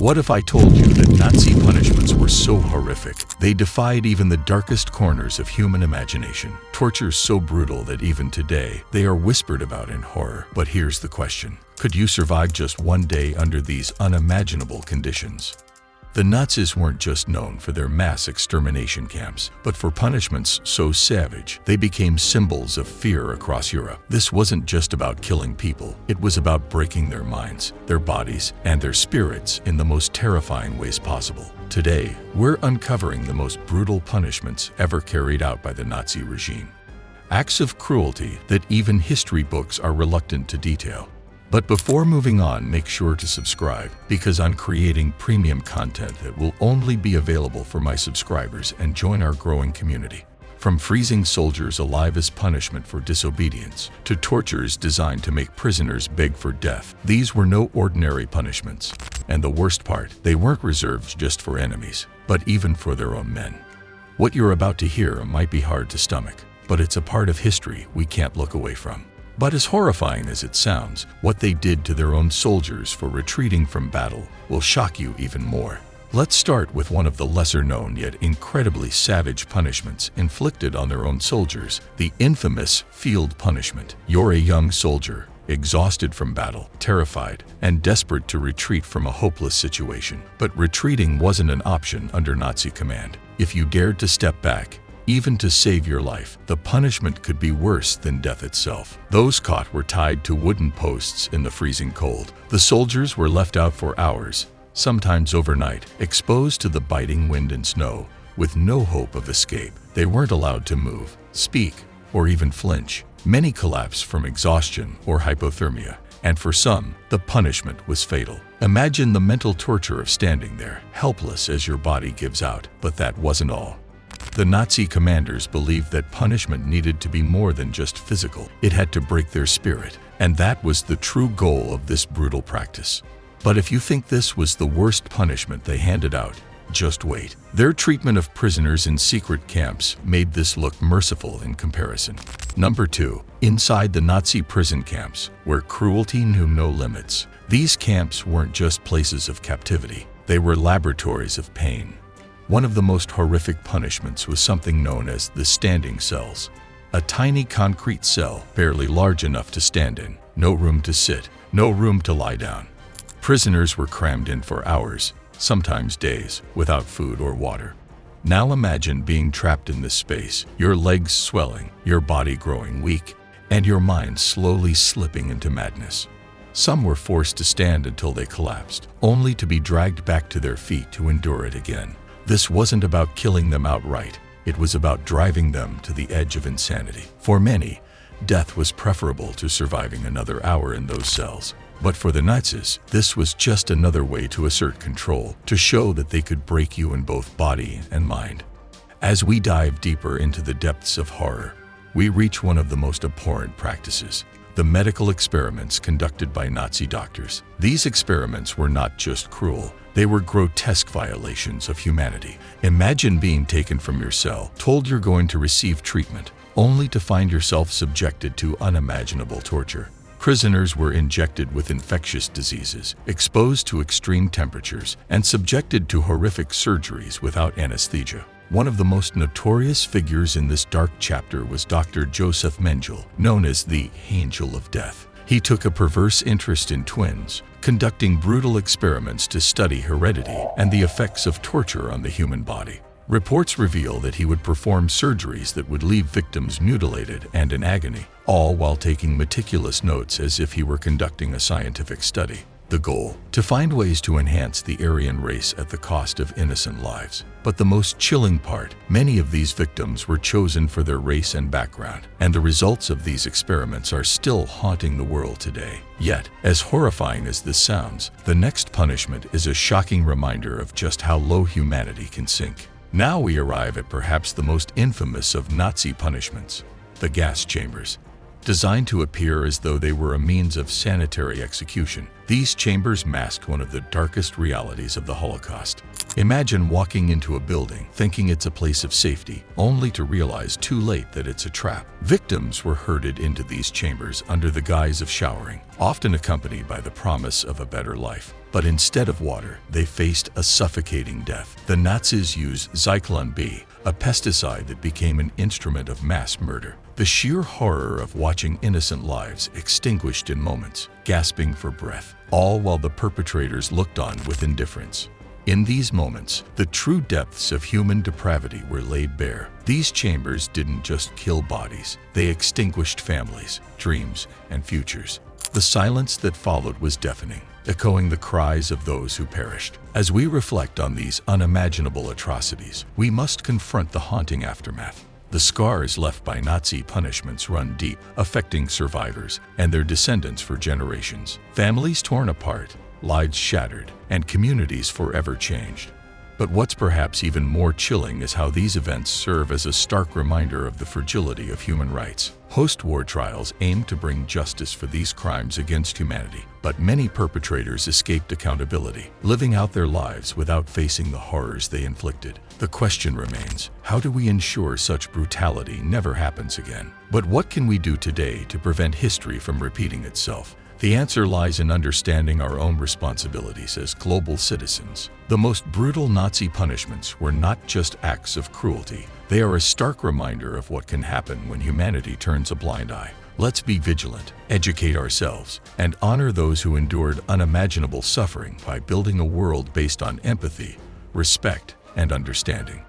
What if I told you that Nazi punishments were so horrific, they defied even the darkest corners of human imagination? Torture so brutal that even today, they are whispered about in horror. But here's the question. Could you survive just one day under these unimaginable conditions? The Nazis weren't just known for their mass extermination camps, but for punishments so savage, they became symbols of fear across Europe. This wasn't just about killing people, it was about breaking their minds, their bodies, and their spirits in the most terrifying ways possible. Today, we're uncovering the most brutal punishments ever carried out by the Nazi regime. Acts of cruelty that even history books are reluctant to detail. But before moving on, make sure to subscribe, because I'm creating premium content that will only be available for my subscribers, and join our growing community. From freezing soldiers alive as punishment for disobedience, to tortures designed to make prisoners beg for death, these were no ordinary punishments. And the worst part, they weren't reserved just for enemies, but even for their own men. What you're about to hear might be hard to stomach, but it's a part of history we can't look away from. But as horrifying as it sounds, what they did to their own soldiers for retreating from battle will shock you even more. Let's start with one of the lesser-known yet incredibly savage punishments inflicted on their own soldiers, the infamous field punishment. You're a young soldier, exhausted from battle, terrified, and desperate to retreat from a hopeless situation. But retreating wasn't an option under Nazi command. If you dared to step back, even to save your life, the punishment could be worse than death itself. Those caught were tied to wooden posts in the freezing cold. The soldiers were left out for hours, sometimes overnight, exposed to the biting wind and snow, with no hope of escape. They weren't allowed to move, speak, or even flinch. Many collapsed from exhaustion or hypothermia, and for some, the punishment was fatal. Imagine the mental torture of standing there, helpless as your body gives out. But that wasn't all. The Nazi commanders believed that punishment needed to be more than just physical. It had to break their spirit, and that was the true goal of this brutal practice. But if you think this was the worst punishment they handed out, just wait. Their treatment of prisoners in secret camps made this look merciful in comparison. Number 2. Inside the Nazi prison camps, where cruelty knew no limits. These camps weren't just places of captivity. They were laboratories of pain. One of the most horrific punishments was something known as the standing cells. A tiny concrete cell, barely large enough to stand in. No room to sit, no room to lie down. Prisoners were crammed in for hours, sometimes days, without food or water. Now imagine being trapped in this space, your legs swelling, your body growing weak, and your mind slowly slipping into madness. Some were forced to stand until they collapsed, only to be dragged back to their feet to endure it again. This wasn't about killing them outright. It was about driving them to the edge of insanity. For many, death was preferable to surviving another hour in those cells. But for the Nazis, this was just another way to assert control, to show that they could break you in both body and mind. As we dive deeper into the depths of horror, we reach one of the most abhorrent practices: the medical experiments conducted by Nazi doctors. These experiments were not just cruel, they were grotesque violations of humanity. Imagine being taken from your cell, told you're going to receive treatment, only to find yourself subjected to unimaginable torture. Prisoners were injected with infectious diseases, exposed to extreme temperatures, and subjected to horrific surgeries without anesthesia. One of the most notorious figures in this dark chapter was Dr. Joseph Mengele, known as the Angel of Death. He took a perverse interest in twins, conducting brutal experiments to study heredity and the effects of torture on the human body. Reports reveal that he would perform surgeries that would leave victims mutilated and in agony, all while taking meticulous notes as if he were conducting a scientific study. The goal: to find ways to enhance the Aryan race at the cost of innocent lives. But the most chilling part, many of these victims were chosen for their race and background, and the results of these experiments are still haunting the world today. Yet, as horrifying as this sounds, the next punishment is a shocking reminder of just how low humanity can sink. Now we arrive at perhaps the most infamous of Nazi punishments: the gas chambers. Designed to appear as though they were a means of sanitary execution, these chambers masked one of the darkest realities of the Holocaust. Imagine walking into a building thinking it's a place of safety, only to realize too late that it's a trap. Victims were herded into these chambers under the guise of showering, often accompanied by the promise of a better life. But instead of water, they faced a suffocating death. The Nazis used Zyklon B, a pesticide that became an instrument of mass murder. The sheer horror of watching innocent lives extinguished in moments, gasping for breath, all while the perpetrators looked on with indifference. In these moments, the true depths of human depravity were laid bare. These chambers didn't just kill bodies, they extinguished families, dreams, and futures. The silence that followed was deafening, echoing the cries of those who perished. As we reflect on these unimaginable atrocities, we must confront the haunting aftermath. The scars left by Nazi punishments run deep, affecting survivors and their descendants for generations. Families torn apart, lives shattered, and communities forever changed. But what's perhaps even more chilling is how these events serve as a stark reminder of the fragility of human rights. Post-war trials aim to bring justice for these crimes against humanity, but many perpetrators escaped accountability, living out their lives without facing the horrors they inflicted. The question remains, how do we ensure such brutality never happens again? But what can we do today to prevent history from repeating itself? The answer lies in understanding our own responsibilities as global citizens. The most brutal Nazi punishments were not just acts of cruelty. They are a stark reminder of what can happen when humanity turns a blind eye. Let's be vigilant, educate ourselves, and honor those who endured unimaginable suffering by building a world based on empathy, respect, and understanding.